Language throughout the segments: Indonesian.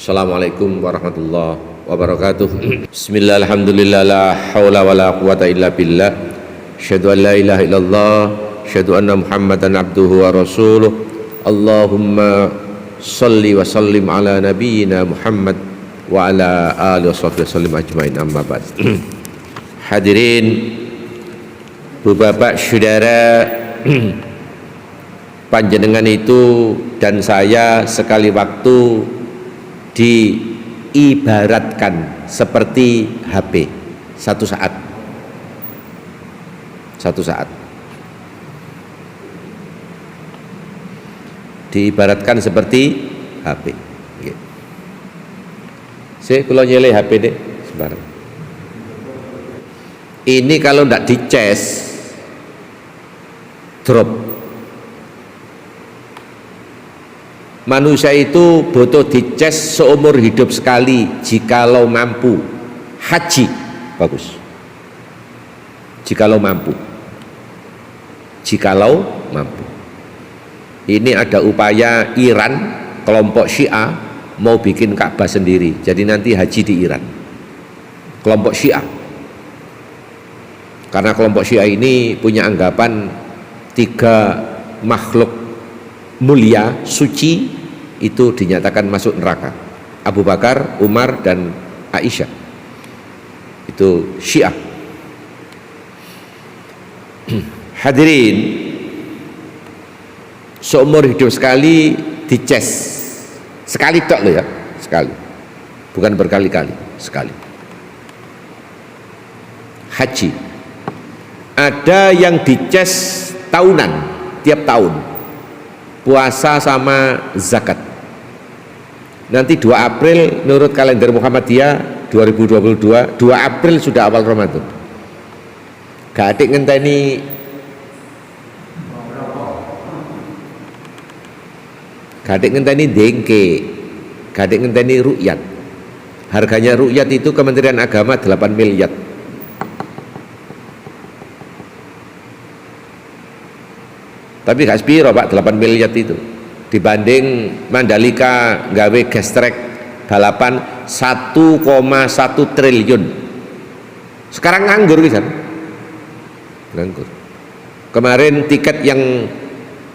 Assalamualaikum warahmatullahi wabarakatuh. Bismillah, alhamdulillah, la hawla wa la quwata illa billah. Asyhadu an la ilaha illallah, asyhadu anna Muhammadan abduhu wa rasuluh. Allahumma salli wa sallim ala nabiyyina Muhammad wa ala alihi washabihi wasallim ajmain, amma ba'd. Hadirin, Bapak Saudara, panjenengan itu dan saya sekali waktu diibaratkan seperti HP satu saat diibaratkan seperti HP. Saya kalau nyele HP deh sebarang. Ini kalau tidak dicas drop. Manusia itu butuh dicas seumur hidup sekali jikalau mampu. Haji bagus, jikalau mampu. Ini ada upaya Iran, kelompok Syiah mau bikin Ka'bah sendiri, jadi nanti haji di Iran, kelompok Syiah. Karena kelompok Syiah ini punya anggapan 3 makhluk mulia suci itu dinyatakan masuk neraka: Abu Bakar, Umar, dan Aisyah. Itu Syiah. Hadirin, seumur hidup sekali dicas, sekali tok loh ya, sekali, bukan berkali-kali, sekali. Haji ada yang dicas tahunan, tiap tahun. Puasa sama zakat. Nanti 2 April menurut kalender Muhammadiyah 2022, 2 April sudah awal Ramadan. Gak adik ngenteni dengke, gak adik ngenteni rukyat. Harganya rukyat itu Kementerian Agama 8 miliar. Tapi gak sepiro Pak, 8 miliar itu dibanding Mandalika gawe gas track balapan 1,1 triliun. Sekarang nganggur bisa, nganggur. Kemarin tiket yang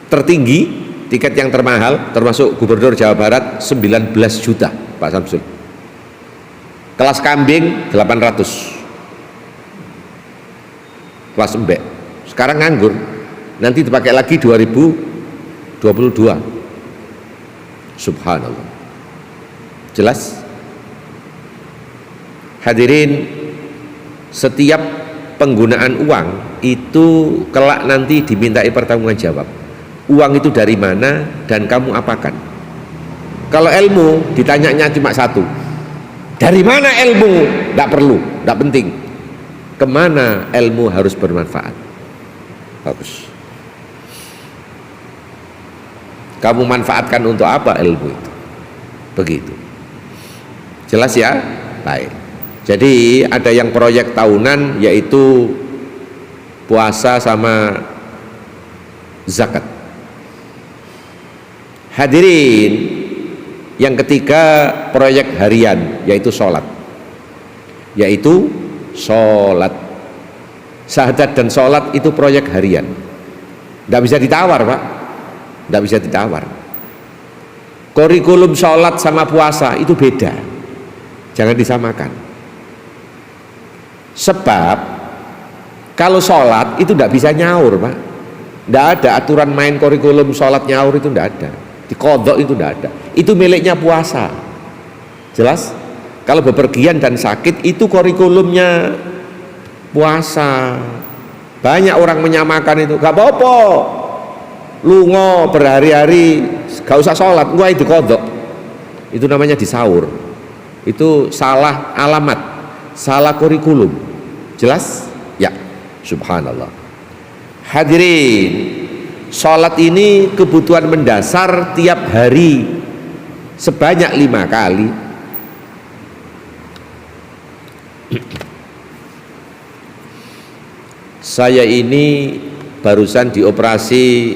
tertinggi, tiket yang termahal termasuk Gubernur Jawa Barat 19 juta Pak Samsul. Kelas kambing 800, kelas embek. Sekarang nganggur, nanti dipakai lagi 2022. Subhanallah. Jelas? Hadirin, setiap penggunaan uang itu kelak nanti dimintai pertanggungjawaban. Uang itu dari mana dan kamu apakan? Kalau ilmu ditanyanya cuma satu, dari mana ilmu? Tidak perlu, tidak penting. Kemana ilmu harus bermanfaat? Bagus. Kamu manfaatkan untuk apa ilmu itu? Begitu. Jelas ya? Baik. Jadi ada yang proyek tahunan yaitu puasa sama zakat. Hadirin, yang ketiga proyek harian yaitu sholat. Yaitu sholat. Syahadat dan sholat itu proyek harian. Tidak bisa ditawar Pak, tidak bisa ditawar. Kurikulum sholat sama puasa itu beda, jangan disamakan. Sebab kalau sholat itu tidak bisa nyaur Pak, tidak ada aturan main kurikulum sholat nyaur, itu tidak ada. Di kodok itu tidak ada, itu miliknya puasa. Jelas? Kalau bepergian dan sakit itu kurikulumnya puasa. Banyak orang menyamakan itu, gak apa-apa lungo berhari-hari gak usah sholat, gua itu kodok, itu namanya disaur. Itu salah alamat, salah kurikulum. Jelas? Ya. Subhanallah. Hadirin, sholat ini kebutuhan mendasar tiap hari sebanyak 5 kali. Saya ini barusan dioperasi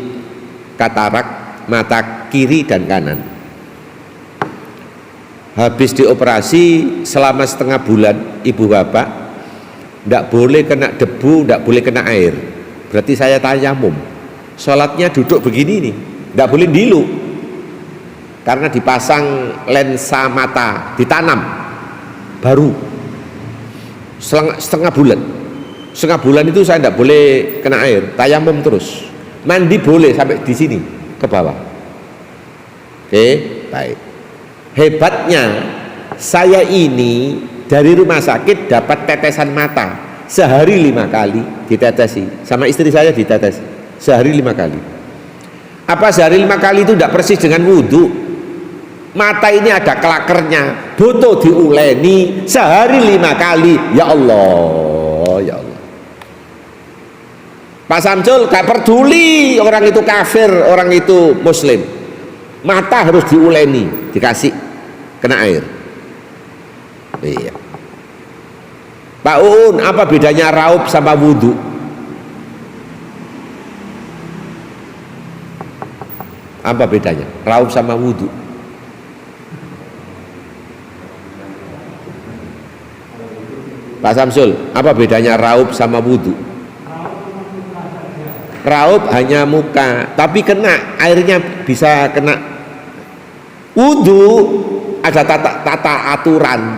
katarak mata kiri dan kanan. habis dioperasi selama setengah bulan ibu bapak tidak boleh kena debu, tidak boleh kena air. Berarti saya tayamum, sholatnya duduk begini nih, tidak boleh dilu, karena dipasang lensa mata, ditanam baru setengah bulan. Setengah bulan itu saya tidak boleh kena air, tayamum terus. Mandi boleh sampai di sini ke bawah. Oke, baik. Hebatnya saya ini dari rumah sakit dapat tetesan mata sehari 5 kali ditetesi, sama istri saya ditetesi sehari 5 kali. Apa sehari 5 kali itu tidak persis dengan wudhu? Mata ini ada kelakernya, butuh diuleni sehari 5 kali. Ya Allah, ya Allah. Pak Samsul gak peduli orang itu kafir, orang itu muslim, mata harus diuleni, dikasih kena air. Iya. Pak Uun, apa bedanya raup sama wudhu? Apa bedanya raup sama wudhu? Pak Samsul, apa bedanya raup sama wudhu? Raup hanya muka, tapi kena airnya bisa kena. Wudhu ada tata aturan,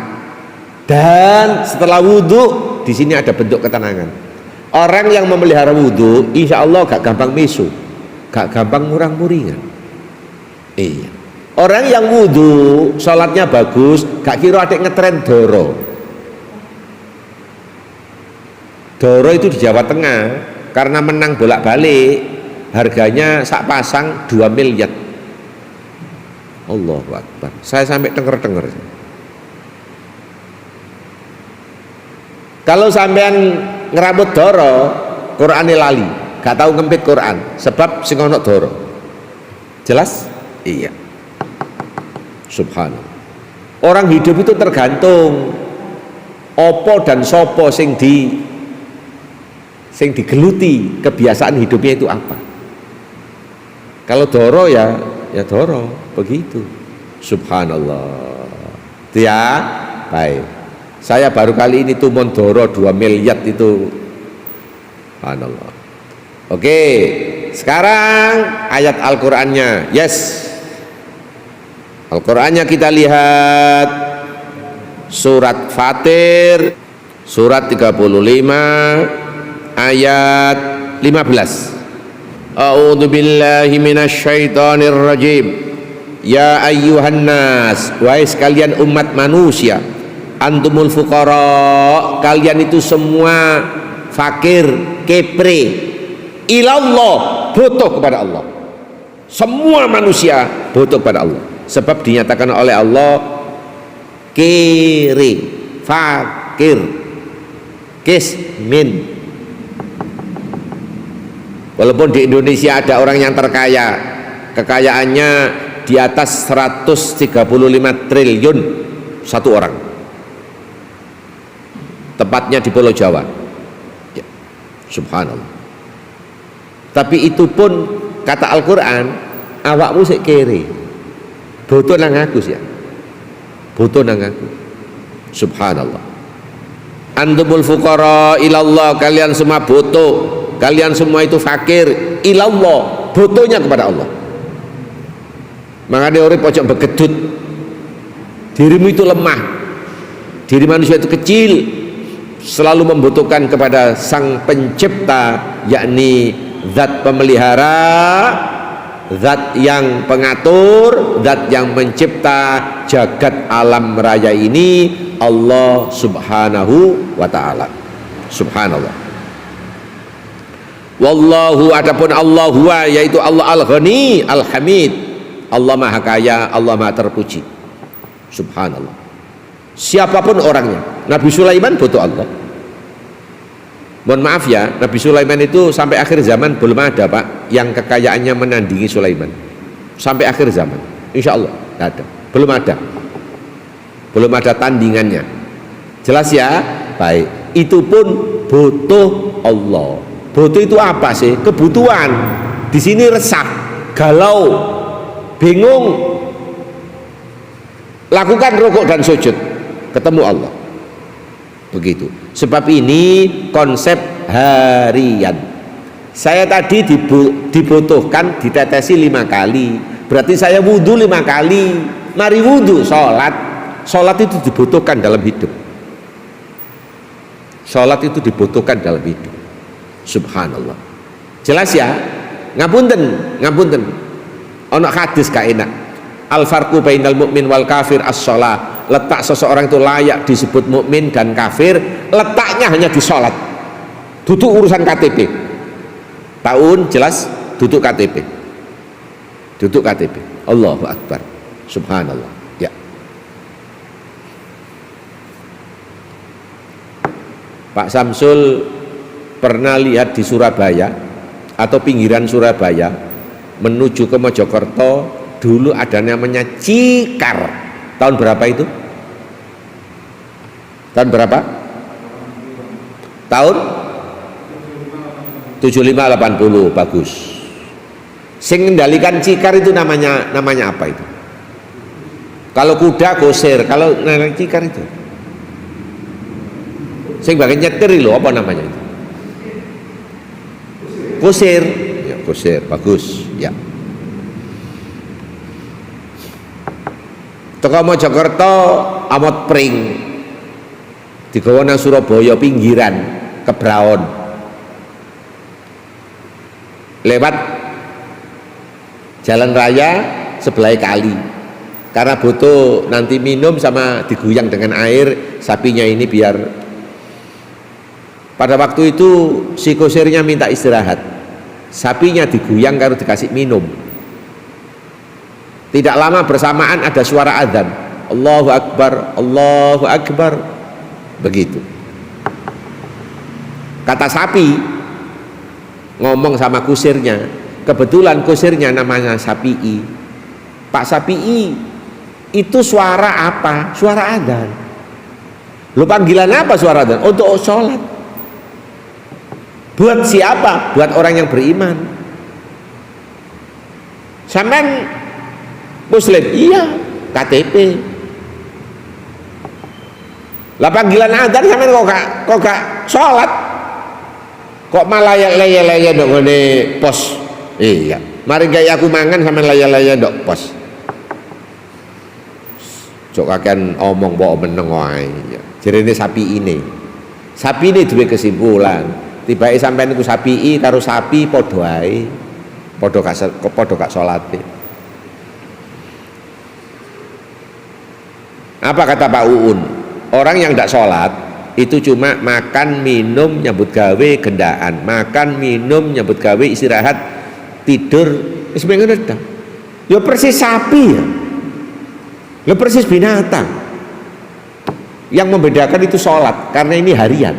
dan setelah wudhu di sini ada bentuk ketenangan. Orang yang memelihara wudhu, insya Allah gak gampang misu, gak gampang murang-muringan. Iya. Orang yang wudhu, sholatnya bagus, gak kira adek ngetren doro. Doro itu di Jawa Tengah, karena menang bolak-balik, harganya sak pasang 2 miliar. Allahu Akbar. Saya sampai denger-denger. Kalau sampean ngerambut doro, Qur'ane lali, gak tahu ngempit Qur'an, sebab sing ono doro. Jelas? Iya. Subhanallah. Orang hidup itu tergantung opo dan sopo sing digeluti, kebiasaan hidupnya itu apa. Kalau doro ya doro, begitu. Subhanallah. Itu ya, baik. Saya baru kali ini tumun doro 2 miliar itu. Subhanallah. Oke, sekarang ayat Al-Qur'annya. Yes. Al-Qur'annya kita lihat surat Fatir, surat 35 ayat 15. A'udzu billahi minasyaitonir rajim. Ya ayyuhan nas, wahai sekalian umat manusia, antumul fuqara, kalian itu semua fakir, kepre, ilallah, butuh kepada Allah. Semua manusia butuh kepada Allah, sebab dinyatakan oleh Allah kiri, fakir, kismin. Walaupun di Indonesia ada orang yang terkaya, kekayaannya di atas 135 triliun satu orang, tepatnya di Pulau Jawa ya. Subhanallah. Tapi itu pun kata Al-Quran, awakmu sik kere, butuh nang aku ya, butuh nang aku. Subhanallah. Antumul fuqara ilallah, kalian semua butuh, kalian semua itu fakir ilallah, butuhnya kepada Allah. Makanya orang pojok begedut, dirimu itu lemah, diri manusia itu kecil, selalu membutuhkan kepada sang pencipta, yakni zat pemelihara, zat yang pengatur, zat yang mencipta jagat alam raya ini, Allah subhanahu wa ta'ala. Subhanallah. Wallahu, adapun Allah huwa, yaitu Allah al-ghani al-hamid, Allah maha kaya, Allah maha terpuji. Subhanallah. Siapapun orangnya, Nabi Sulaiman butuh Allah. Mohon maaf ya, Nabi Sulaiman itu sampai akhir zaman belum ada Pak yang kekayaannya menandingi Sulaiman. Sampai akhir zaman, insya Allah tidak ada, belum ada tandingannya. Jelas ya? Baik. Itu pun butuh Allah. Butuh itu apa sih? Kebutuhan. Di sini resah, galau, bingung. lakukan rukuk dan sujud, ketemu Allah. Begitu. Sebab ini konsep harian. Saya tadi dibutuhkan ditetesi 5 kali, berarti saya wudhu 5 kali. Mari wudhu, sholat itu dibutuhkan dalam hidup. Sholat itu dibutuhkan dalam hidup. Subhanallah. Jelas ya? Ngapunten. Ono hadis gak enak. Al farqu bainal mu'min wal kafir as-shalah. Letak seseorang itu layak disebut mukmin dan kafir, letaknya hanya di sholat. Duduk urusan KTP. Tahun jelas duduk KTP. Duduk KTP. Allahu Akbar. Subhanallah. Ya. Pak Samsul pernah lihat di Surabaya atau pinggiran Surabaya menuju ke Mojokerto, dulu ada namanya Cikar. Tahun berapa itu? Tahun berapa? Tahun 75-80. Bagus. Sing ngendalikan Cikar itu namanya apa itu? Kalau kuda Gosir, kalau naik Cikar itu sing bagian nyetir lho, apa namanya itu? Gosir. Ya, Gosir, bagus. Ya. Teko Mojokerto amot pring digawa nang Surabaya pinggiran Kebraon, lewat jalan raya sebelah kali, karena butuh nanti minum sama diguyang dengan air sapinya ini. Biar pada waktu itu si kusirnya minta istirahat, sapinya diguyang kalau dikasih minum. Tidak lama bersamaan ada suara adzan, Allahu Akbar, Allahu Akbar. Begitu. Kata sapi ngomong sama kusirnya, kebetulan kusirnya namanya Sapi'i. Pak Sapi'i, itu suara apa? Suara adzan. Lu panggilan apa suara adzan? Untuk sholat. Buat siapa? Buat orang yang beriman. Sampai Muslim, iya, KTP. Lah panggilan adzan sampean kok gak sholat, kok malah leye-leye ndok ngene pos. Iya, mari gawe aku mangan sampean leye-leye ndok pos. Cok kakean omong mbok meneng wae. Jerene sapi ini duwe kesimpulan. Tibake sampean iku sapi karo sapi padha ae. Padha gak salate. Apa kata Pak Uun? Orang yang tidak sholat itu cuma makan, minum, nyambut gawe, gendaan. Makan, minum, nyambut gawe, istirahat, tidur. Sebenarnya ya persis sapi ya. Ya persis binatang. Yang membedakan itu sholat, karena ini harian.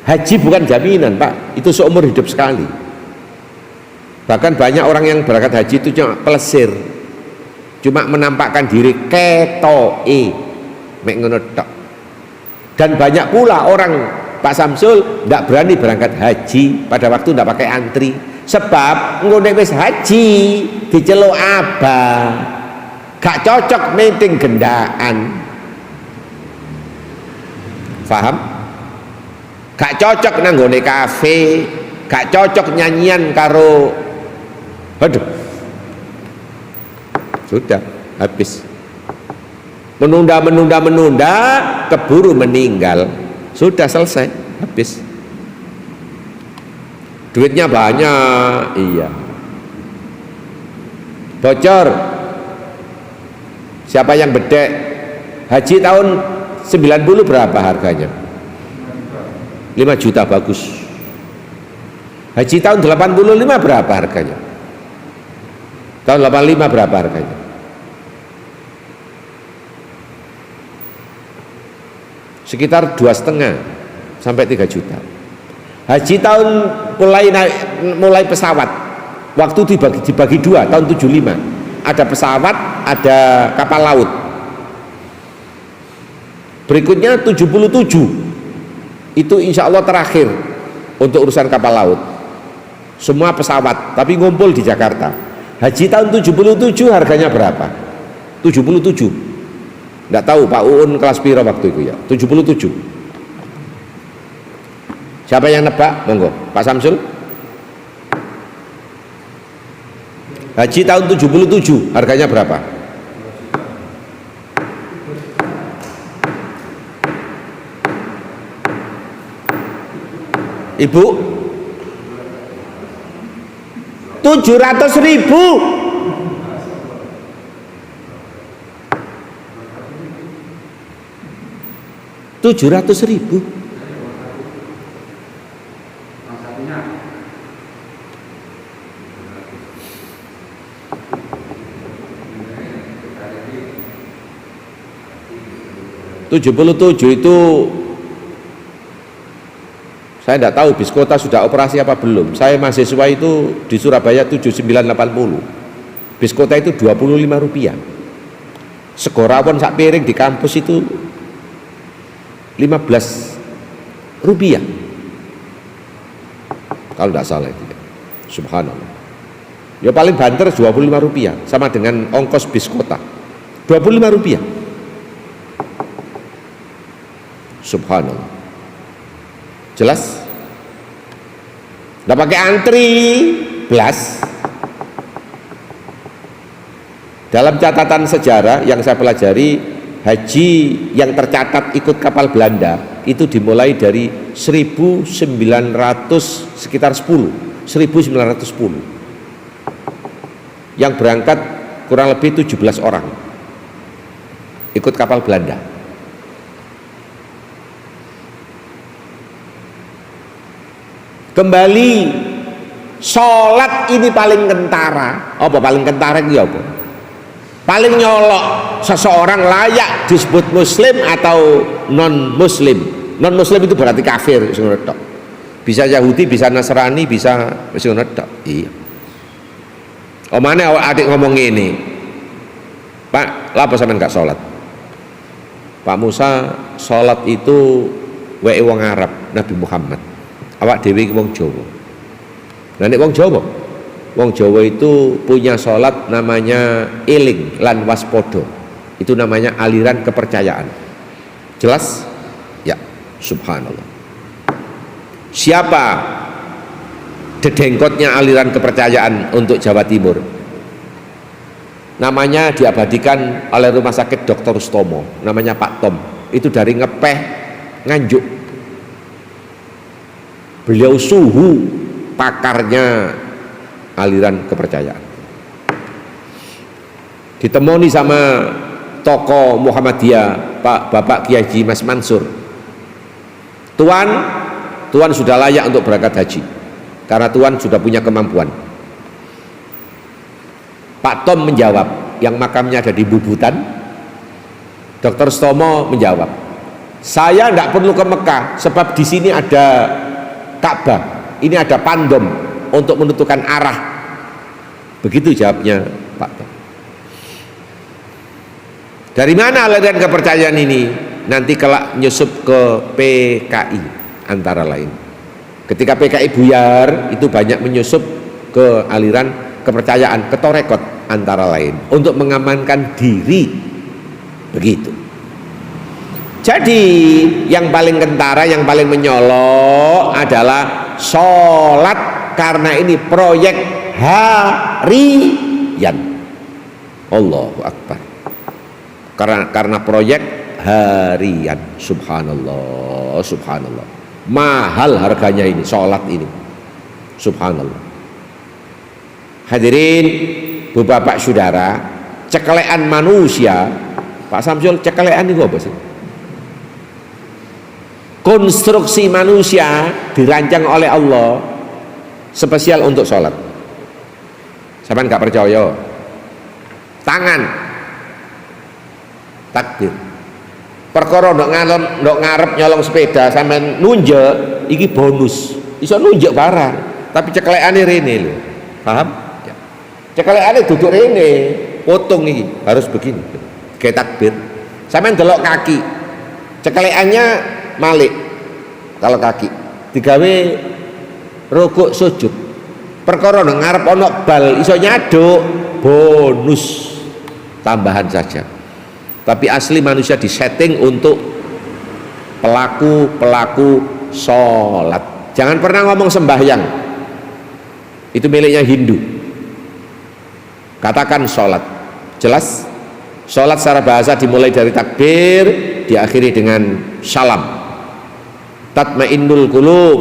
Haji bukan jaminan Pak, itu seumur hidup sekali. Bahkan banyak orang yang berangkat haji itu cuma pelesir, cuma menampakkan diri ketoke mek ngono tok. Dan banyak pula orang, Pak Samsul, tidak berani berangkat haji pada waktu tidak pakai antri, sebab ngono wis haji diceluk abah, gak cocok meeting gendaan. Paham? Gak cocok nang nggone kafe, gak cocok nyanyian karo, aduh, sudah habis. Menunda, keburu meninggal, sudah selesai, habis. Duitnya banyak, iya. Bocor. Siapa yang bedek? Haji tahun 90 berapa harganya? 5 juta, bagus. Haji tahun 85 berapa harganya? Tahun 85 berapa harganya? Sekitar 2,5 sampai 3 juta. Haji tahun mulai pesawat, waktu dibagi 2 tahun 75, ada pesawat, ada kapal laut. Berikutnya 77, itu insya Allah terakhir untuk urusan kapal laut. Semua pesawat, tapi ngumpul di Jakarta. Haji tahun 77 harganya berapa? 77 Nggak tahu Pak Uun kelas piro waktu itu ya, 77. Siapa yang nebak? Monggo Pak Samsul. Haji tahun 77 harganya berapa? Ibu? 700.000. 700.000. Tujuh puluh tujuh itu saya tidak tahu bis kota sudah operasi apa belum. Saya mahasiswa itu di Surabaya 7980. Bis kota itu Rp25. Segorawon sak piring di kampus itu Rp15 kalau tidak salah itu. Subhanallah. Ya paling banter Rp25 sama dengan ongkos bis kota Rp25. Subhanallah. Jelas? Nggak pakai antri belas. Dalam catatan sejarah yang saya pelajari, haji yang tercatat ikut kapal Belanda itu dimulai dari 1900 sekitar 1910 yang berangkat kurang lebih 17 orang ikut kapal Belanda. Kembali, sholat ini paling kentara. Apa paling kentara itu apa? Paling nyolok seseorang layak disebut muslim atau non muslim. Non muslim itu berarti kafir, bisa Yahudi, bisa Nasrani, bisa iya. Omane adik ngomong ini, Pak, lapa sampean gak sholat? Pak Musa, sholat itu wae wong Arab, Nabi Muhammad. Awak dewi wong Jawa. Nah nek wong Jawa, wong Jawa itu punya sholat namanya eling lan waspodo. Itu namanya aliran kepercayaan. Jelas? Ya, subhanallah. Siapa dedengkotnya aliran kepercayaan untuk Jawa Timur? Namanya diabadikan oleh Rumah Sakit Dr. Sutomo. Namanya Pak Tom. Itu dari Ngepeh, Nganjuk. Beliau suhu pakarnya aliran kepercayaan. Ditemoni sama tokoh Muhammadiyah, Bapak Kiai Haji Mas Mansur. Tuan sudah layak untuk berangkat haji karena Tuan sudah punya kemampuan. Pak Tom menjawab, yang makamnya ada di Bubutan. Dr. Stomo menjawab, saya tidak perlu ke Mekah sebab di sini ada Ka'bah, ini ada pandom untuk menentukan arah. Begitu jawabnya Pak Tom. Dari mana aliran kepercayaan ini? Nanti kelak nyusup ke PKI antara lain. Ketika PKI buyar, itu banyak menyusup ke aliran kepercayaan, ke torekot antara lain, untuk mengamankan diri. Begitu. Jadi yang paling kentara, yang paling menyolok adalah sholat, karena ini proyek harian. Allahu Akbar. Karena proyek harian. Subhanallah, subhanallah. Mahal harganya ini, sholat ini. Subhanallah. Hadirin, Bu Bapak Saudara, cekelean manusia. Pak Samsul, cekelean itu apa sih? Konstruksi manusia dirancang oleh Allah spesial untuk sholat. Sampean nggak percaya? Tangan, takbir. Perkara ndok ngarep nyolong sepeda sampean nunjuk, iki bonus. Iso nunjuk barang, tapi ceklekane rene lho. Paham? Ya. Ceklekane duduk rene, potong iki harus begini. Kayak takbir. Sampean delok kaki. Ceklekannya malik kalau kaki digawe rukuk sujud. Perkara nang ngarep ana bal iso nyaduk, bonus tambahan saja. Tapi asli manusia disetting untuk pelaku sholat. Jangan pernah ngomong sembahyang, itu miliknya Hindu. Katakan sholat. Jelas? Sholat secara bahasa dimulai dari takbir, diakhiri dengan salam. Tatmainnul qulub.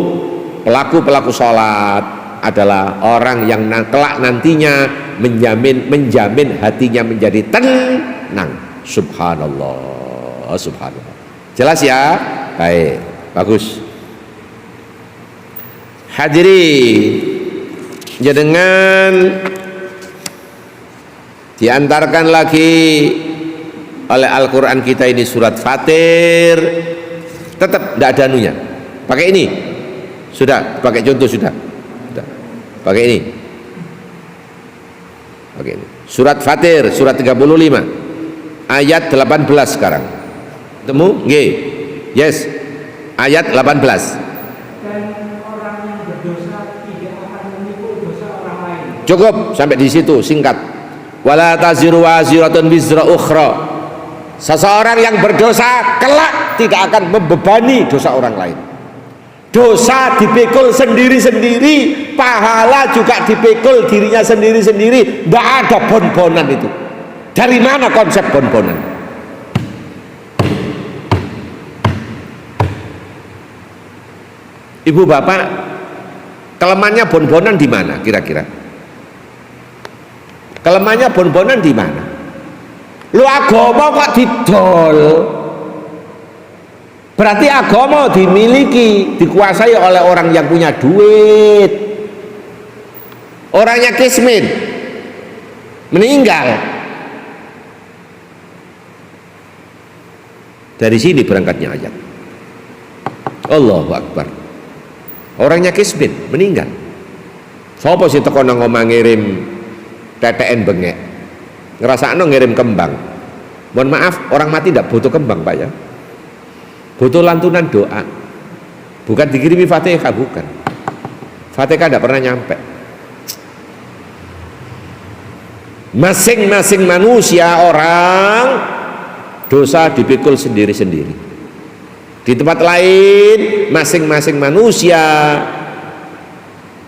Pelaku sholat adalah orang yang kelak nantinya menjamin hatinya menjadi tenang. Subhanallah, subhanallah. Jelas ya? Baik, bagus. Hadirin, jangan diantarkan lagi oleh Al-Quran kita ini surat Fatir, tetap tidak ada anunya. Pakai ini, sudah pakai contoh sudah. Pakai ini, pakai ini. Surat Fatir, surat 35 ayat 18 sekarang. Temu? Nggih. Yes. Ayat 18. Dan orang yang berdosa tidak akan memikul dosa orang lain. Cukup sampai di situ, singkat. Wala taziru waziratun wizra ukhra. Seseorang yang berdosa kelak tidak akan membebani dosa orang lain. Dosa dipikul sendiri-sendiri, pahala juga dipikul dirinya sendiri-sendiri. Tidak ada bon-bonan itu. Dari mana konsep bon-bonan? Ibu bapak, kelemahannya bon-bonan di mana kira-kira? Kelemahannya bon-bonan di mana? Lu agama kok didol? Berarti agama dimiliki, dikuasai oleh orang yang punya duit. Orangnya kismin, meninggal. Dari sini berangkatnya ayat. Allahu Akbar. Orangnya kismin, meninggal. Sopo sih teko nang omah ngirim TTN bengek, ngerasakno ngirim kembang. Mohon maaf, orang mati tidak butuh kembang Pak ya, butuh lantunan doa. Bukan dikirimi Fatihah, bukan. Fatihah tidak pernah nyampe. Masing-masing manusia orang dosa dipikul sendiri-sendiri. Di tempat lain masing-masing manusia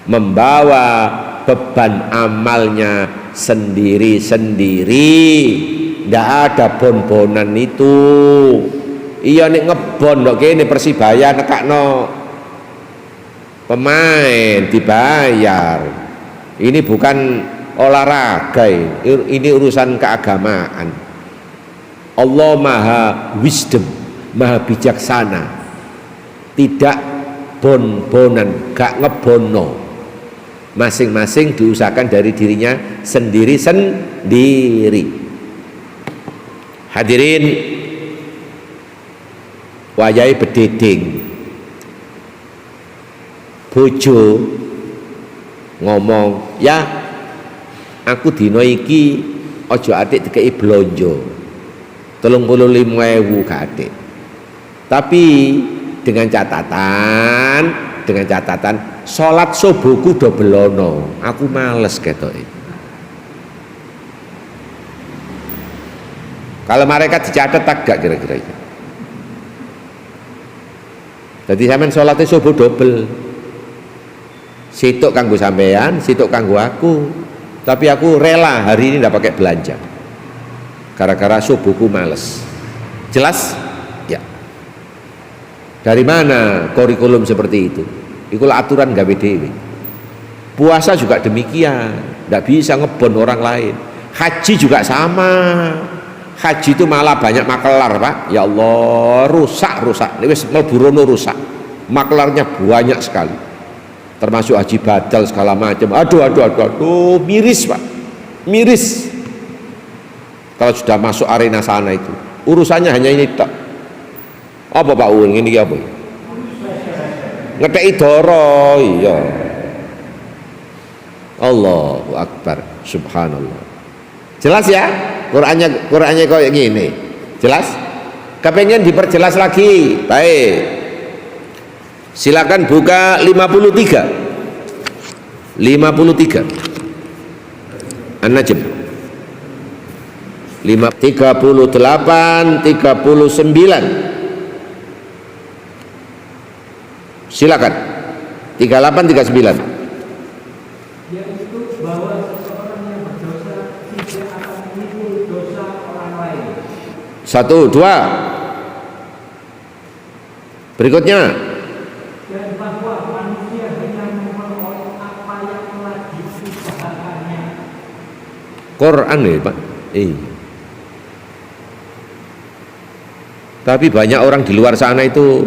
membawa beban amalnya sendiri-sendiri. Tidak ada bon-bonan itu. Iya nek ngebon kok kene Persibaya nekakno pemain dibayar. Ini bukan olahraga, ini urusan keagamaan. Allah maha wisdom, maha bijaksana, tidak bon-bonan, gak ngebono. Masing-masing diusahakan dari dirinya sendiri-sendiri. Hadirin, wayahe bededing, bojo ngomong, ya aku dino iki ojo atik dikei blonjo 35.000 gak atik, tapi dengan catatan sholat subuhku do belono, aku males ketoke. Kalau mereka dicatat tak gak kira-kira itu. Jadi sampean sholatnya subuh double, situk kanggo sampean, situk kanggo aku. Tapi aku rela hari ini tidak pakai belanja gara-gara subuhku males. Jelas? Ya. Dari mana kurikulum seperti itu? Itulah aturan gawe dhewe. Puasa juga demikian, tidak bisa ngebon orang lain. Haji juga sama. Haji itu malah banyak makelar Pak. Ya Allah, rusak. Ini wis mlebu rono rusak. Maklarnya banyak sekali. Termasuk haji badal segala macam. Aduh, miris Pak. Miris. Kalau sudah masuk arena sana itu, urusannya hanya ini tok. Apa Pak Uing ini apa? Ngedeki doro, iya. Allahu Akbar, subhanallah. Jelas ya? Qur'annya kayak gini. Jelas? Kepengen diperjelas lagi? Baik. Silakan buka 53. 53. An-Najm. 38, 39. Silakan. 38, 39. Yaitu bahwa seseorang yang berdosa tidak akan memikul dosa orang lain. 1, 2. Berikutnya. Dan bahwa manusia hanya memperoleh apa yang telah diusahakannya. Quran ya Pak. Tapi banyak orang di luar sana itu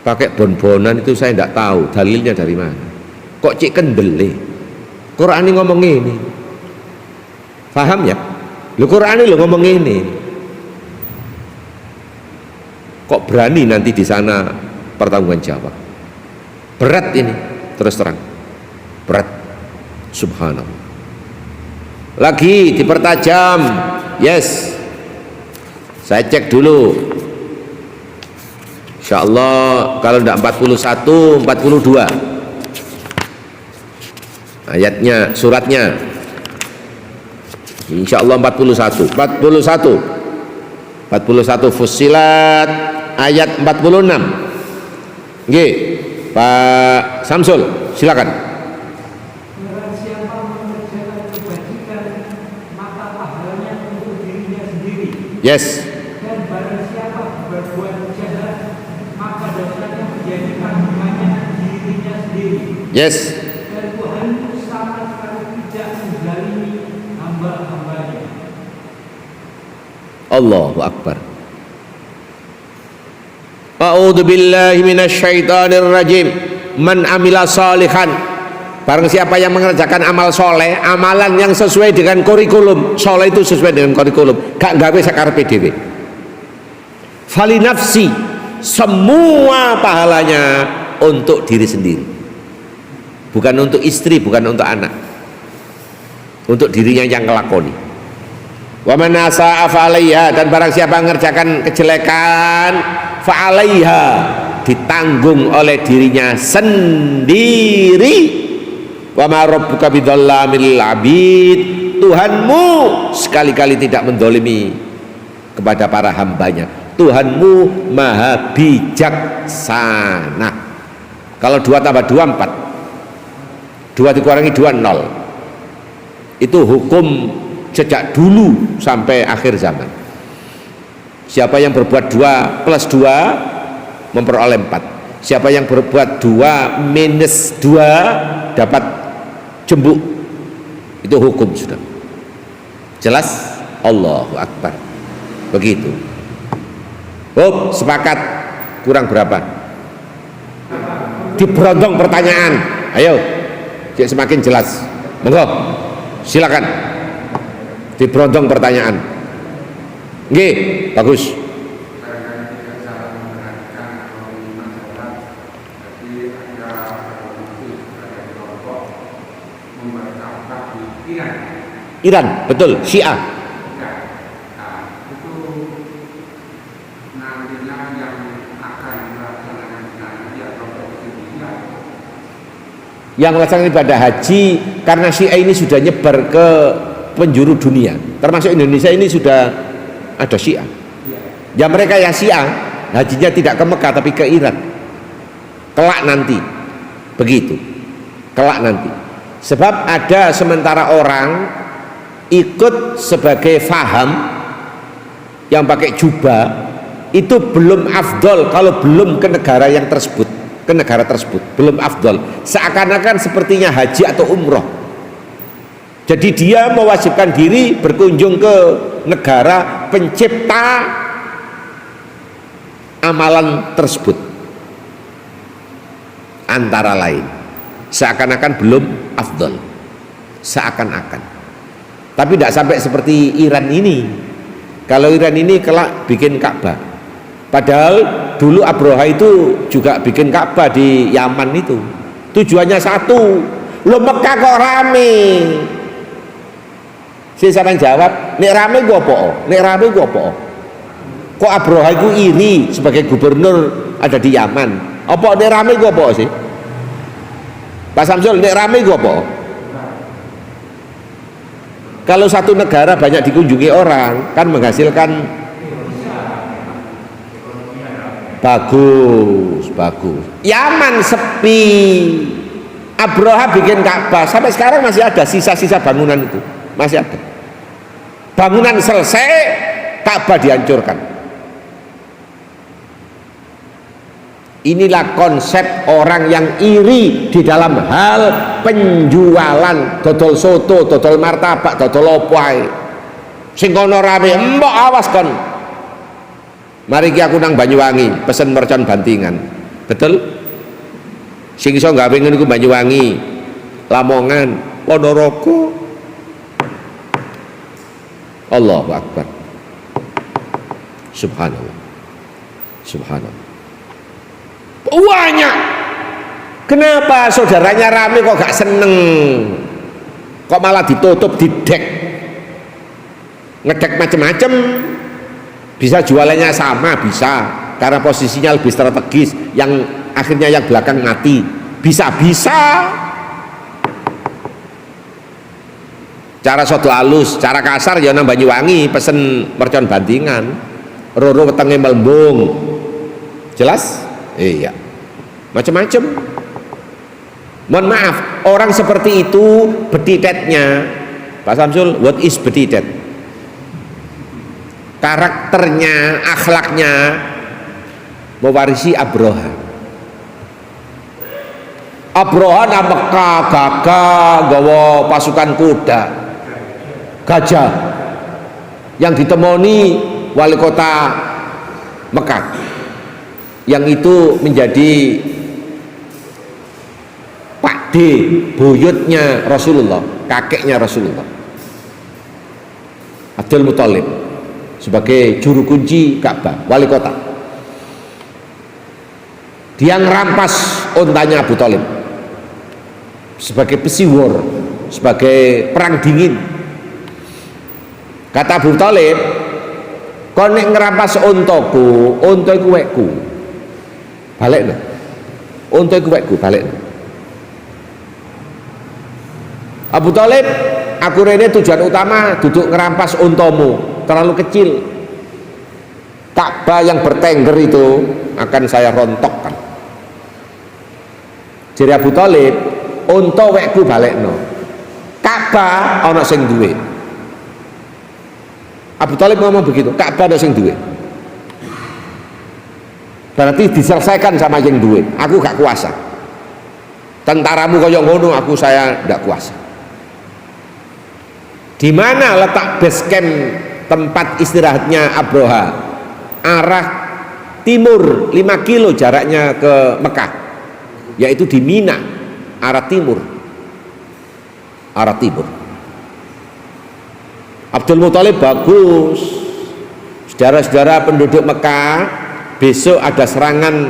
pakai bon-bonan, itu saya tidak tahu dalilnya dari mana. Kok cik kendele? Quran ini ngomong ini. Paham ya? Lu Quran ini lo ngomong ini. Kok berani nanti di sana pertanggungan jawab? Berat ini, terus terang. Berat. Subhanallah. Lagi dipertajam. Yes. Saya cek dulu. Insya Allah kalau tidak 41, 42 ayatnya, suratnya. Insya Allah 41 Fussilat ayat 46. Nggih, Pak Samsul, silakan. Barang siapa mengerjakan kebajikan, maka pahalanya untuk dirinya sendiri. Yes. Dan barang siapa berbuat jahat, maka dosanya menjadi tanggungannya dirinya sendiri. Yes. Dan Tuhanmu sama sekali tidak menzalimi hamba-hambanya. Allahu Akbar. A'udzu billahi minasyaitonir rajim. Man amila sholihan, barang siapa yang mengerjakan amal soleh, amalan yang sesuai dengan kurikulum. Soleh itu sesuai dengan kurikulum, gak gawe sakarepe dhewe. Fali nafsi, semua pahalanya untuk diri sendiri, bukan untuk istri, bukan untuk anak, untuk dirinya yang kelakoni. Wa man asaa fa'alaiha, dan barang siapa mengerjakan kejelekan, fa'alaiha, ditanggung oleh dirinya sendiri. Wa ma rabbuka bidzallamil abid, Tuhanmu sekali-kali tidak mendolimi kepada para hambanya. Tuhanmu maha bijaksana. Kalau 2 tambah 2 4, 2 dikurangi 2 0. Itu hukum sejak dulu sampai akhir zaman. Siapa yang berbuat 2 plus 2 memperoleh 4. Siapa yang berbuat 2 minus 2 dapat jembuk. Itu hukum sudah. Jelas? Allahu Akbar. Begitu. Oh, sepakat. Kurang berapa? Diberondong pertanyaan. Ayo, semakin jelas. Monggo, silakan. Diberondong pertanyaan. Nggih, bagus. Iran, betul, Syiah. Yang melaksanakan ibadah haji, karena Syiah ini sudah nyebar ke penjuru dunia, termasuk Indonesia ini sudah ada Syiah. Ya mereka yang Syiah hajinya tidak ke Mekah tapi ke Iran. Kelak nanti, begitu. Kelak nanti. Sebab ada sementara orang ikut sebagai faham yang pakai jubah, itu belum afdol kalau belum ke negara yang tersebut, ke negara tersebut belum afdol, seakan-akan sepertinya haji atau umroh. Jadi dia mewajibkan diri berkunjung ke negara pencipta amalan tersebut, antara lain, seakan-akan belum afdol, seakan-akan. Tapi tidak sampai seperti Iran ini. Kalau Iran ini kelak bikin Ka'bah, padahal dulu Abroha itu juga bikin Ka'bah di Yaman itu. Tujuannya satu, lo Mekah kok rame. Saya jawab, nek rame gua apa? Nek rame gua apa? Kok Abroha itu iri sebagai gubernur ada di Yaman? Apa nek rame gua apa sih? Pak Samsul, nek rame gua apa? Kalau satu negara banyak dikunjungi orang, kan menghasilkan bagus, bagus. Yaman sepi. Abraha bikin Ka'bah, sampai sekarang masih ada sisa-sisa bangunan itu, masih ada. Bangunan selesai, Ka'bah dihancurkan. Inilah konsep orang yang iri di dalam hal penjualan dodol soto, dodol martabak, dodol opo ae. Sing kono rame, mbok awas kon. Mari ki aku nang Banyuwangi, pesen mercon bantingan. Betul? Sing iso gawe ngene iku Banyuwangi, Lamongan, Ponorogo. Allahu Akbar. Subhanallah. Subhanallah. Banyak. Kenapa saudaranya rame kok gak seneng? Kok malah ditutup, didek, ngedek macem-macem? Bisa jualannya sama, bisa, karena posisinya lebih strategis, yang akhirnya yang belakang mati. Bisa-bisa. Cara soto halus, cara kasar ya nang Banyuwangi pesen mercon bantingan, roro wetenge melembung. Jelas? Iya. Macam-macam. Mohon maaf, orang seperti itu betitetnya, Pak Samsul, what is betitet? Karakternya, akhlaknya mewarisi Abraha. Abraha nang Mekah gagah gawa pasukan kuda, gajah yang ditemoni wali kota Mekah, yang itu menjadi Pak D, buyutnya Rasulullah, kakeknya Rasulullah, Abdul Muthalib, sebagai juru kunci Ka'bah, wali kota. Dia ngerampas ontanya Abu Thalib sebagai pesiwar, sebagai perang dingin. Kata Abu Thalib, kau nek ngerampas ontoku, onto iku wekku, balik no. Onto iku wekku, balik no. Abu Thalib, aku rene tujuan utama duduk ngerampas ontomu, terlalu kecil. Ka'bah yang bertengger itu akan saya rontokkan. Jadi Abu Thalib, onto wekku balik no. Ka'bah ana sing duwe. Abu Thalib ngomong begitu, Ka'bah ada sing duwe. Berarti diselesaikan sama yang duwe. Aku gak kuasa. Tentaramu kaya ngono, aku saya ndak kuasa. Di mana letak base camp tempat istirahatnya Abraha? Arah timur 5 kilo jaraknya ke Mekah, yaitu di Mina, arah timur. Arah timur. Abdul Muthalib bagus. Saudara-saudara penduduk Mekah, besok ada serangan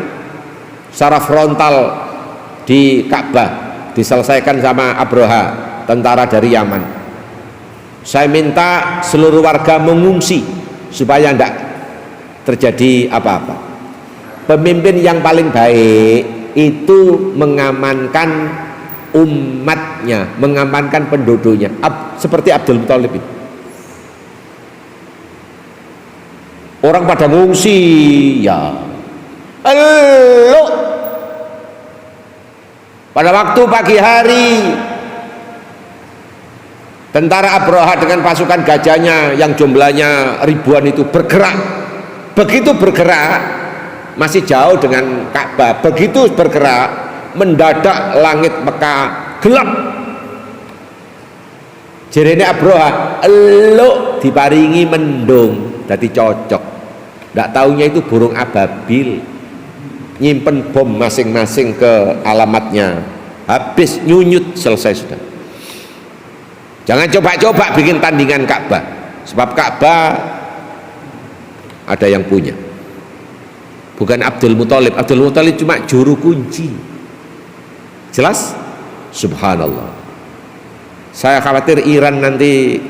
secara frontal di Ka'bah, diselesaikan sama Abraha, tentara dari Yaman. Saya minta seluruh warga mengungsi supaya tidak terjadi apa-apa. Pemimpin yang paling baik itu mengamankan umatnya, mengamankan penduduknya, seperti Abdul Muthalib itu. Orang pada ngungsi, ya. Elo. Pada waktu pagi hari, tentara Abraha dengan pasukan gajahnya yang jumlahnya ribuan itu bergerak. Begitu bergerak, masih jauh dengan Ka'bah. Begitu bergerak, mendadak langit Mekah gelap. Jerene Abraha, elo diparingi mendung, dadi cocok. Ndak taunya itu burung ababil, nyimpen bom masing-masing ke alamatnya. Habis nyunyut, selesai sudah. Jangan coba-coba bikin tandingan Ka'bah, sebab Ka'bah ada yang punya, bukan Abdul Muthalib. Abdul Muthalib cuma juru kunci. Jelas? Subhanallah. Saya khawatir Iran nanti,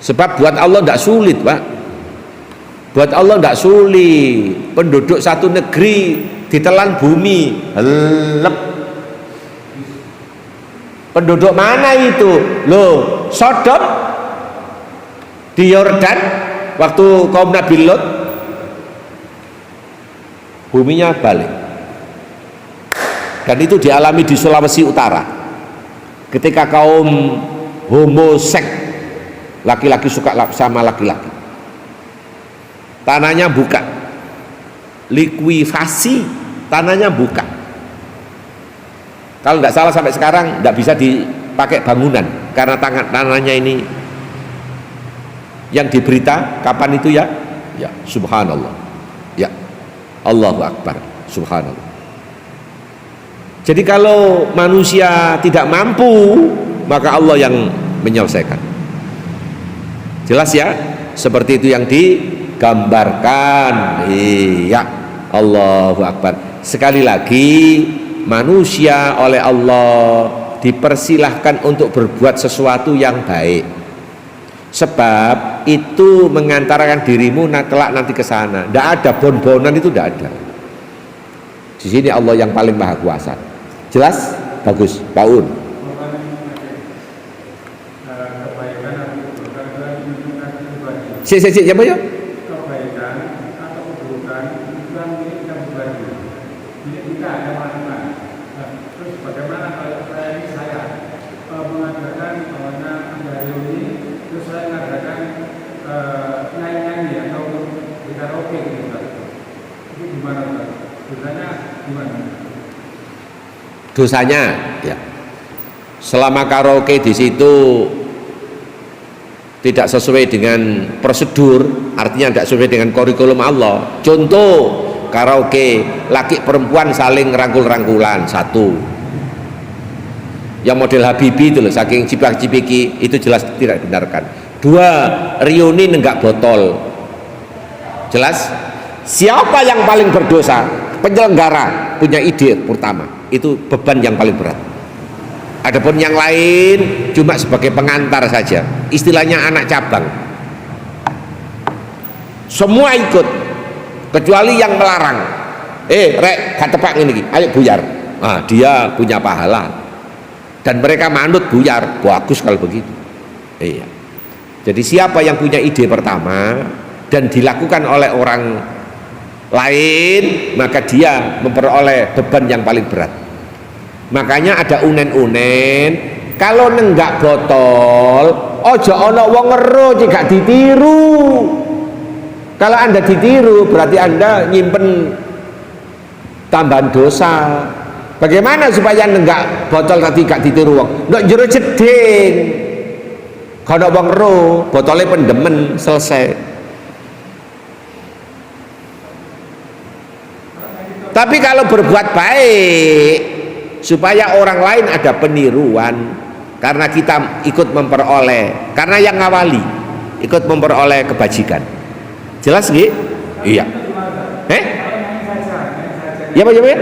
sebab buat Allah tidak sulit, Pak. Buat Allah tidak sulit. Penduduk satu negeri ditelan bumi, lep. Penduduk mana itu? Loh, Sodom di Yordan waktu kaum Nabi Lot, buminya balik. Dan itu dialami di Sulawesi Utara ketika kaum homoseks, laki-laki suka sama laki-laki, tanahnya buka, likuifasi, tanahnya buka. Kalau nggak salah sampai sekarang nggak bisa dipakai bangunan karena tanahnya ini. Yang diberita kapan itu ya? Ya, subhanallah. Ya, Allahu Akbar, subhanallah. Jadi kalau manusia tidak mampu, maka Allah yang menyelesaikan. Jelas ya? Seperti itu yang digambarkan. Iya, Allahu Akbar. Sekali lagi, manusia oleh Allah dipersilahkan untuk berbuat sesuatu yang baik, sebab itu mengantarkan dirimu kelak nanti ke sana. Tidak ada bon-bonan, itu tidak ada. Di sini Allah yang paling maha kuasa. Jelas? Bagus, Pak Un. Siapa ya? Kebaikan atau keburukan itu kan milik kita pribadi. Milik kita ada mana? Terus bagaimana kalau saya mengadakan awalnya dari ini, terus saya mengadakan nyanyi atau di karaoke gitu, itu gimana Pak? Dosanya gimana? Dosanya ya, selama karaoke di situ tidak sesuai dengan prosedur, artinya tidak sesuai dengan kurikulum Allah. Contoh karaoke, laki perempuan saling rangkul-rangkulan, satu. Yang model Habibie itu loh, saking cipak-cipiki, itu jelas tidak dibenarkan. Dua, reuni nenggak botol. Jelas? Siapa yang paling berdosa? Penyelenggara punya ide pertama, itu beban yang paling berat. Adapun yang lain cuma sebagai pengantar saja, istilahnya anak cabang. Semua ikut kecuali yang melarang. Rek, gak tepak ini, ayo buyar. Nah, dia punya pahala dan mereka manut buyar. Bagus kalau begitu. Iya. Jadi siapa yang punya ide pertama dan dilakukan oleh orang lain, maka dia memperoleh beban yang paling berat. Makanya ada unen-unen, kalau nenggak botol ojo ono wong ngero jika ditiru. Kalau Anda ditiru berarti Anda nyimpen tambahan dosa. Bagaimana supaya nenggak botol tadi gak ditiru wong? Ndok jero jeding. Kalau wong ngero, botolnya pendemen, selesai. Tapi kalau berbuat baik supaya orang lain ada peniruan, karena kita ikut memperoleh, karena yang ngawali ikut memperoleh kebajikan. Jelas nggih? Iya. Ya Pak, ya?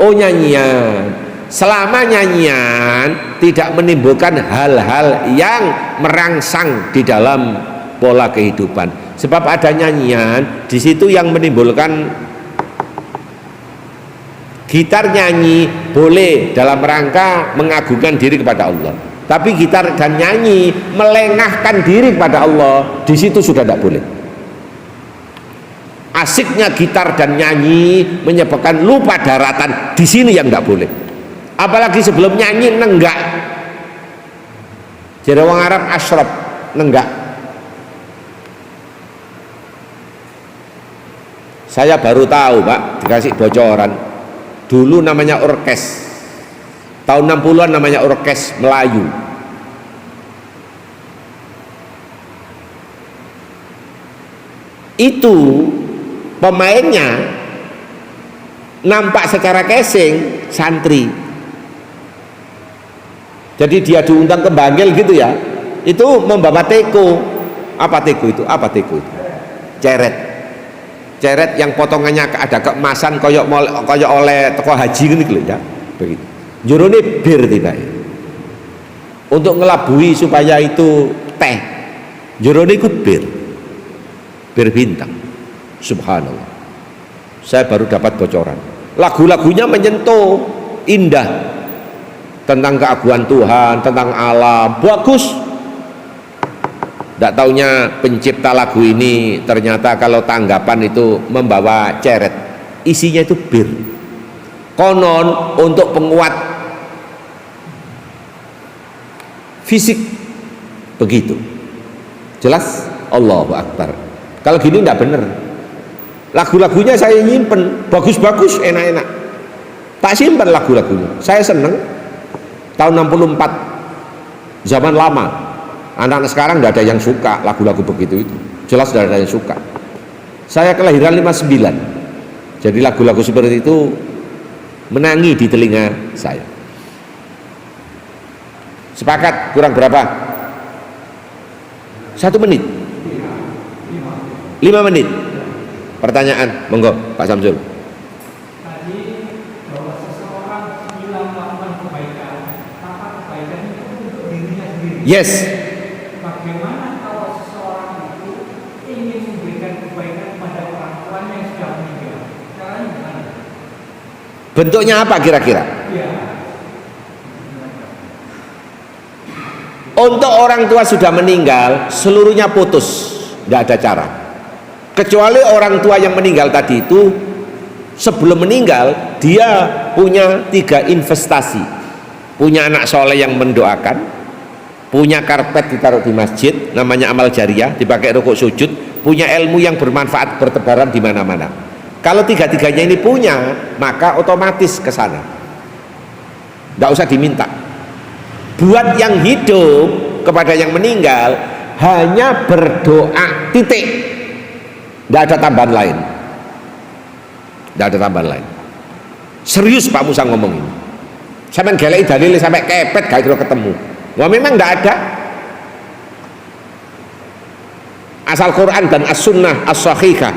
Oh, nyanyian. Selama nyanyian tidak menimbulkan hal-hal yang merangsang di dalam pola kehidupan. Sebab ada nyanyian di situ yang menimbulkan. Gitar nyanyi boleh dalam rangka mengagungkan diri kepada Allah, tapi gitar dan nyanyi melengahkan diri kepada Allah, di situ sudah tidak boleh. Asiknya gitar dan nyanyi menyebabkan lupa daratan, di sini yang tidak boleh. Apalagi sebelum nyanyi nenggak. Jadi orang Arab asyrab, nenggak. Saya baru tahu Pak, dikasih bocoran. Dulu namanya orkes, tahun 60-an namanya orkes Melayu. Itu pemainnya nampak secara casing santri. Jadi dia diundang ke Bangil gitu ya, itu membawa teko. Apa teko itu? Apa teko itu? Ceret yang potongannya ada keemasan koyok oleh toko haji gitu ya, begitu. Jurune bir tidak ya. Untuk ngelabui supaya itu teh, jurune ikut bir bintang. Subhanallah. Saya baru dapat bocoran. Lagu-lagunya menyentuh, indah, tentang keagungan Tuhan, tentang alam, bagus. Tidak taunya pencipta lagu ini ternyata kalau tanggapan itu membawa ceret, isinya itu bir. Konon untuk penguat fisik, begitu. Jelas? Allahu Akbar. Kalau gini tidak benar. Lagu-lagunya saya nyimpen, bagus-bagus, enak-enak. Tak simpan lagu-lagunya. Saya seneng. Tahun 64, zaman lama. Anak-anak sekarang tidak ada yang suka lagu-lagu begitu itu. Jelas tidak ada yang suka. Saya kelahiran 59. Jadi lagu-lagu seperti itu menangi di telinga saya. Sepakat? Kurang berapa? 1 menit. 5 menit. Pertanyaan, monggo Pak Samsul. Tadi bahwa seseorang bila melakukan kebaikan, maka kebaikan itu untuk dirinya sendiri. Yes. Bagaimana kalau seseorang itu ingin memberikan kebaikan kepada orang tuanya yang sudah meninggal? Caranya gimana? Bentuknya apa kira-kira? Ya. Untuk orang tua sudah meninggal, seluruhnya putus, tidak ada cara. Kecuali orang tua yang meninggal tadi itu sebelum meninggal dia punya 3 investasi. Punya anak soleh yang mendoakan, punya karpet ditaruh di masjid, namanya amal jariah, dipakai rukuk sujud, punya ilmu yang bermanfaat bertebaran di mana-mana. Kalau 3-tiganya ini punya, maka otomatis ke sana. Tidak usah diminta. Buat yang hidup kepada yang meninggal hanya berdoa, titik. Tidak ada tambahan lain. Tidak ada tambahan lain. Serius Pak Musa ngomong ini. Sampai gelai dalil sampai kepet gak kira ketemu. Wah memang tidak ada. Asal Quran dan As-Sunnah As-Sahihah.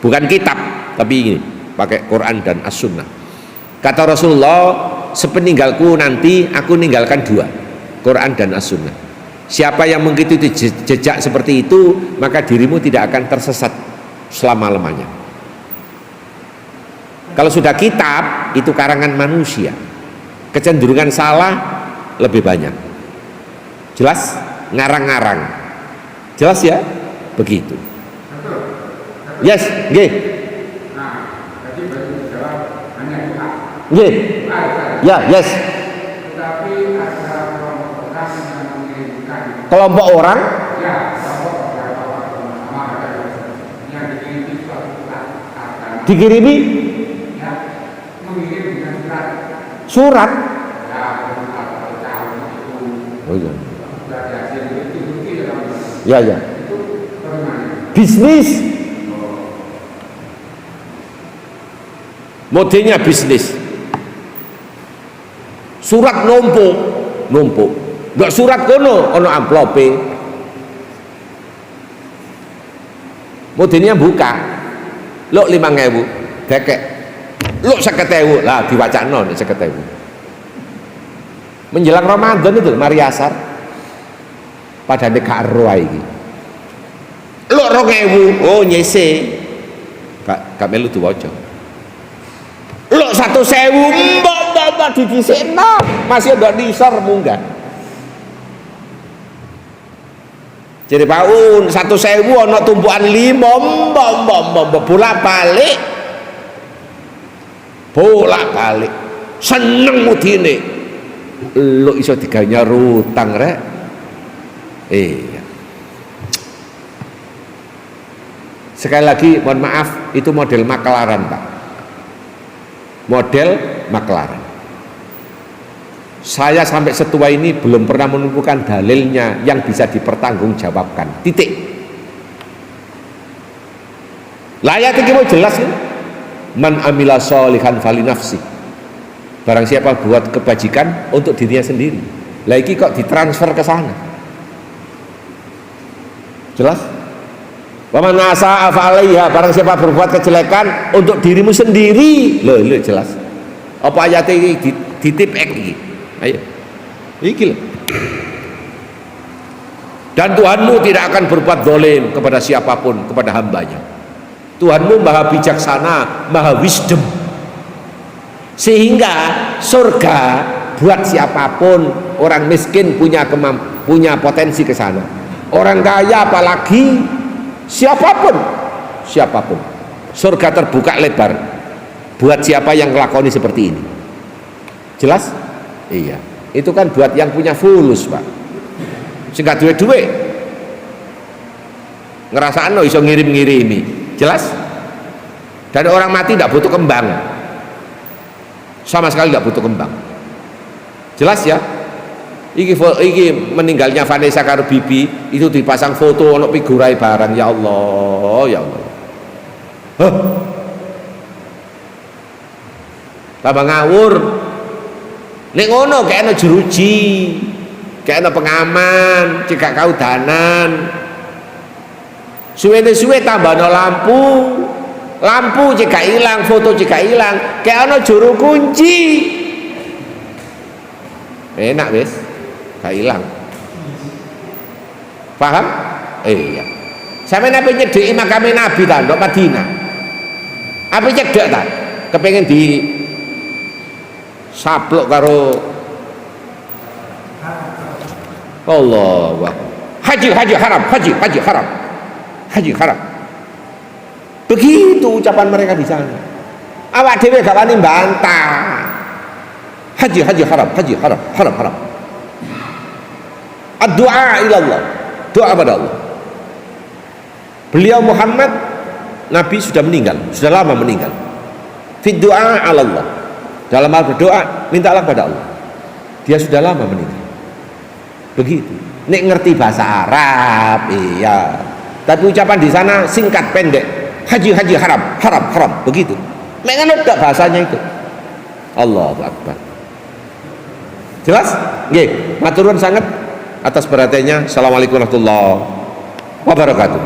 Bukan kitab, tapi ini pakai Quran dan As-Sunnah. Kata Rasulullah, sepeninggalku nanti aku ninggalkan 2, Quran dan As-Sunnah. Siapa yang mengikuti jejak seperti itu, maka dirimu tidak akan tersesat selama-lamanya. Kalau sudah kitab, itu karangan manusia, kecenderungan salah lebih banyak. Jelas? Ngarang-ngarang. Jelas ya? Begitu. Yes, nggih. Nah, tadi baru dijawab hanya doa. Nggih. Ya, yes. Tetapi ada kelompok orang yang mengirimkan. Kelompok orang Ya, kelompok beberapa orang sama ada yang dikirimi suatu surat akan dikirimi ya mengirim dengan surat. surat. Ya, kalau tahu itu Oh iya. sudah dihasil itu bukti dalam Ya, ya. itu bagaimana? Bisnis. Modelnya bisnis. Surat numpuk. Enggak surat kono, ono amplope. Modelnya buka. Lok 5.000, dekek. Lok 50.000, lah diwacakno nek 50.000. Menjelang Ramadan itu mari asar. Padane gak ero iki. Lok 2.000, oh nyese. Gak melu diwaca. Lok 1.000, mbok didhisikno, masih ndak nisor munggah. Jadi paun 1.000 ana tumpukan 5, mbok bolak-balik. Seneng mudine. Lok iso digawe rutang rek. Iya. Sekali lagi mohon maaf, itu model makelaran Pak. Model makelaran. Saya sampai setua ini belum pernah menemukan dalilnya yang bisa dipertanggungjawabkan. Titik. Ayat ini mau jelas kan? Man amila sholihan fali nafsi. Barang siapa buat kebajikan untuk dirinya sendiri. Lagi kok ditransfer ke sana. Jelas? Wa man asaa fa alaiha, barang siapa berbuat kejelekan untuk dirimu sendiri. Loh, jelas. Apa ayat ini ditipek iki? Ayo. Iki loh. Dan Tuhanmu tidak akan berbuat zalim kepada siapapun, kepada hambanya. Tuhanmu maha bijaksana, maha wisdom. Sehingga surga buat siapapun, orang miskin punya potensi ke sana, orang kaya apalagi, siapapun surga terbuka lebar buat siapa yang ngelakoni seperti ini. Jelas? Iya, itu kan buat yang punya fulus, Pak, sehingga duit ngerasaan iso ngirim-ngirimi. Jelas? Dan orang mati tidak butuh kembang, sama sekali tidak butuh kembang. Jelas ya? Iki meninggalnya Vanessa karo Bibi itu dipasang foto ono figurai barang. Ya Allah, ya Allah. Hah? Tambah ngawur. Nek ngono kayak ono jeruji, kayak ono pengaman, cekak kaudanan. Suwe tambah ono lampu cekak hilang, foto cekak hilang, kayak ono juru kunci. Enak wes, gak hilang. Paham? Iya. Sampe nabi nyedeki makame Nabi ta ndok Madinah. Apa cedek ta? Kepengen di saplok karo Allah. Haji haram. Begitu ucapan mereka di sana. Awak dhewe gak wani bantah. Haji haram. Ad-du'a ila Allah, doa pada Allah. Beliau Muhammad Nabi sudah meninggal, sudah lama meninggal. Fi du'a ala Allah, dalam hal berdoa mintalah pada Allah. Dia sudah lama meninggal. Begitu. Nek ngerti bahasa Arab, iya. Tapi ucapan di sana singkat pendek. Haji haram, begitu. Nek ngerti bahasanya itu. Allahu Akbar. Jelas? Nggih, matur nuwun sanget atas perhatiannya. Assalamualaikum warahmatullahi wabarakatuh.